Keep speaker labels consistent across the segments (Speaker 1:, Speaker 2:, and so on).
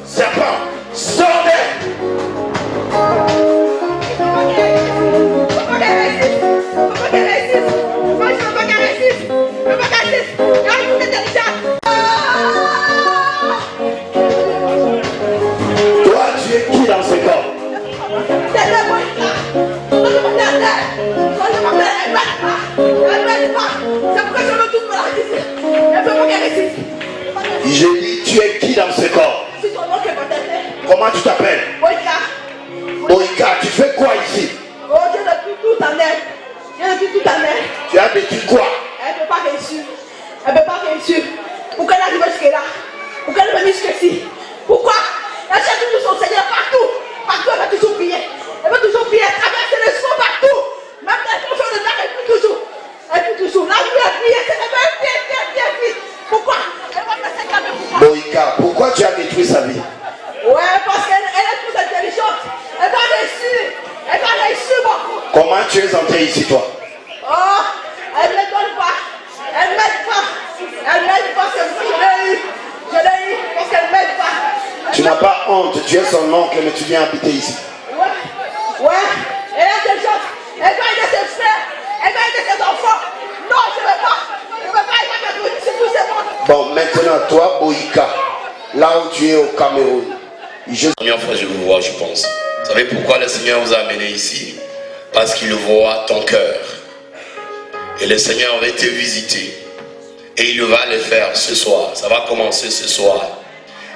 Speaker 1: serpent, sortez. Toi, tu es qui dans ce corps? J'ai dit, tu es qui dans ce corps? Comment tu t'appelles? Boïka, tu fais quoi ici?
Speaker 2: Oh, Dieu depuis tout ta mère. Dieu depuis toute ta mère.
Speaker 1: Tu as vécu quoi?
Speaker 2: Elle ne peut pas réussir. Elle ne peut pas réussir. Pourquoi elle arrive jusque-là? Pourquoi elle est venue jusqu'ici? Pourquoi? Elle cherche toujours son Seigneur partout. Partout, elle va toujours prier. Elle va toujours prier. Elle traverse les soins partout. Même dans les confins de terre, elle prie toujours. Elle prie toujours. La nuit, elle prie. Elle se réveille, elle prie. Pourquoi? Elle va faire ses câbles. Pourquoi?
Speaker 1: Boïka, pourquoi tu as détruit sa vie?
Speaker 2: Ouais, parce qu'elle est plus intelligente. Elle va réussir. Elle va réussir beaucoup.
Speaker 1: Comment tu es entré ici, toi?
Speaker 2: Oh, elle ne me donne pas. Elle ne m'aide pas. Elle ne m'aide pas. C'est moi, je l'ai eu. Je l'ai eu parce qu'elle ne m'aide pas.
Speaker 1: Tu n'as pas honte, tu es son oncle, mais tu viens habiter ici.
Speaker 2: Ouais, elle est intelligente. Elle va aider ses frères. Elle va aider ses enfants. Non, je ne veux pas. Je ne veux pas. Elle va me donner sur tous ces mondes.
Speaker 1: Bon, maintenant, toi, Boïka, là où tu es au Cameroun,
Speaker 3: La première fois que je vous vois, je pense. Vous savez pourquoi le Seigneur vous a amené ici? Parce qu'il voit ton cœur. Et le Seigneur va te visiter. Et il va le faire ce soir. Ça va commencer ce soir.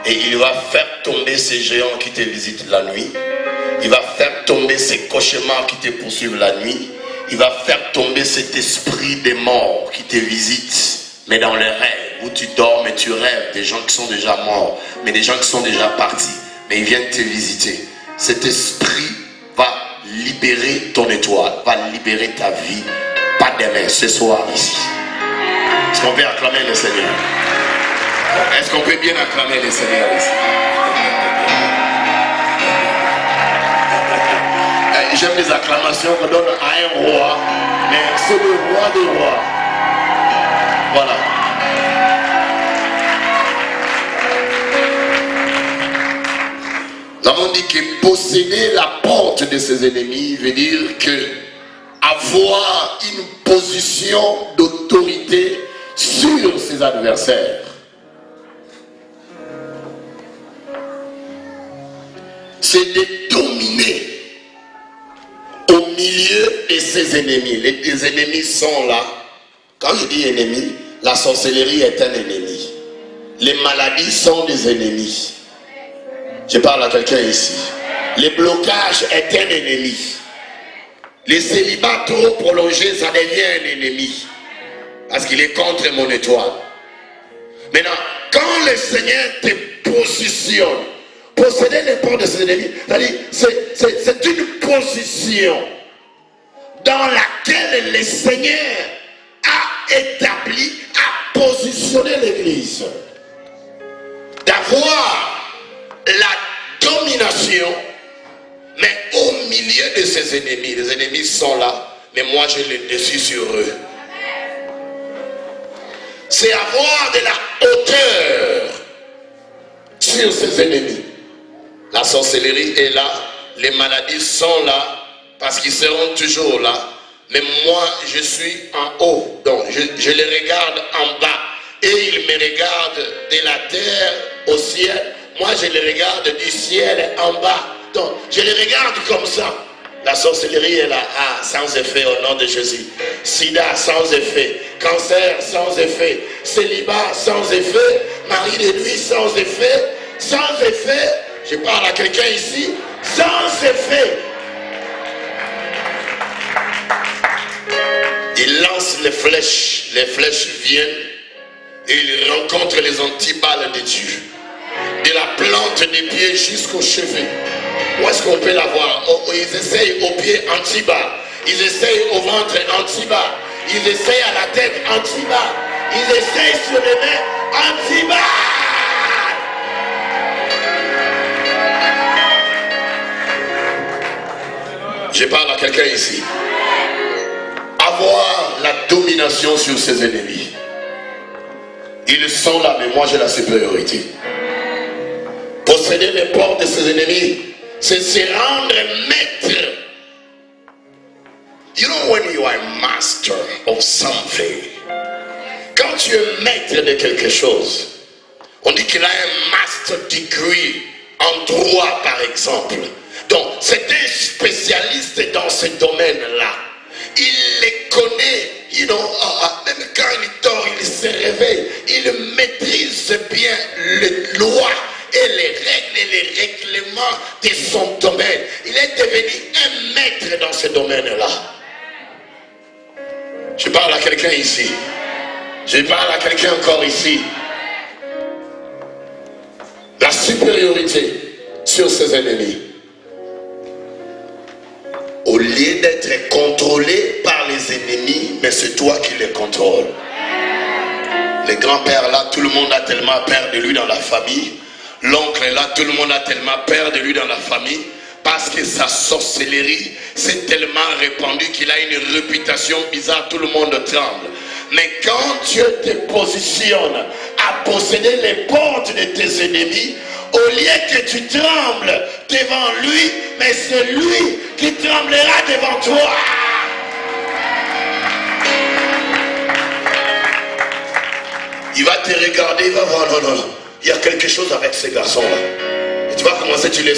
Speaker 3: Et il va faire tomber ces géants qui te visitent la nuit. Il va faire tomber ces cauchemars qui te poursuivent la nuit. Il va faire tomber cet esprit des morts qui te visite. Mais dans les rêves, où tu dors, mais tu rêves des gens qui sont déjà morts. Mais des gens qui sont déjà partis. Mais ils viennent te visiter. Cet esprit va libérer ton étoile. Va libérer ta vie. Pas demain, ce soir ici. Est-ce qu'on peut acclamer le Seigneur? Est-ce qu'on peut bien acclamer le Seigneur ici? J'aime les acclamations qu'on donne à un roi, mais c'est le roi des rois. Voilà. Nous avons dit que posséder la porte de ses ennemis veut dire que avoir une position d'autorité sur ses adversaires. C'est de dominer au milieu de ses ennemis. Les ennemis sont là. Quand je dis ennemis, la sorcellerie est un ennemi. Les maladies sont des ennemis. Je parle à quelqu'un ici. Les blocages est un ennemi. Les célibats trop prolongés, ça devient un ennemi. Parce qu'il est contre mon étoile. Maintenant, quand le Seigneur te positionne, posséder les portes de ses ennemis, c'est une position dans laquelle le Seigneur a établi, a positionné l'Église. D'avoir la domination, mais au milieu de ses ennemis. Les ennemis sont là, mais moi j'ai le dessus sur eux. C'est avoir de la hauteur sur ses ennemis. La sorcellerie est là, les maladies sont là, parce qu'ils seront toujours là. Mais moi, je suis en haut, donc je les regarde en bas. Et ils me regardent de la terre au ciel. Moi, je les regarde du ciel en bas. Donc, je les regarde comme ça. La sorcellerie est là, sans effet au nom de Jésus. Sida, sans effet. Cancer, sans effet. Célibat, sans effet. Mari de nuit, sans effet. Sans effet. Je parle à quelqu'un ici. Sans effet. Il lance les flèches viennent et il rencontre les antiballes de Dieu. De la plante des pieds jusqu'aux cheveux. Où est-ce qu'on peut la voir? Ils essayent aux pieds anti-bas. Ils essayent au ventre anti-bas. Ils essayent à la tête anti-bas. Ils essayent sur les mains anti-bas. Je parle à quelqu'un ici. Avoir la domination sur ses ennemis. Ils sont là, mais moi j'ai la supériorité. posséder les portes de ses ennemis, c'est se rendre maître. You know, when you are a master of something, quand tu es maître de quelque chose, on dit qu'il a un master degree en droit, par exemple. Donc, c'est un spécialiste dans ce domaine-là. Il les connaît, même quand il dort, il se réveille, il maîtrise bien les lois et les règles et les règlements de son domaine. Il est devenu un maître dans ce domaine-là. Je parle à quelqu'un ici. Je parle à quelqu'un encore ici. La supériorité sur ses ennemis. Au lieu d'être contrôlé par les ennemis, mais c'est toi qui les contrôles. Le grand-père là, tout le monde a tellement peur de lui dans la famille. L'oncle là, tout le monde a tellement peur de lui dans la famille. Parce que sa sorcellerie s'est tellement répandue qu'il a une réputation bizarre, tout le monde tremble. Mais quand Dieu te positionne à posséder les portes de tes ennemis, au lieu que tu trembles devant lui, mais c'est lui qui tremblera devant toi. Il va te regarder, il va voir, non, il y a quelque chose avec ces garçons-là. Et tu vas commencer, tu les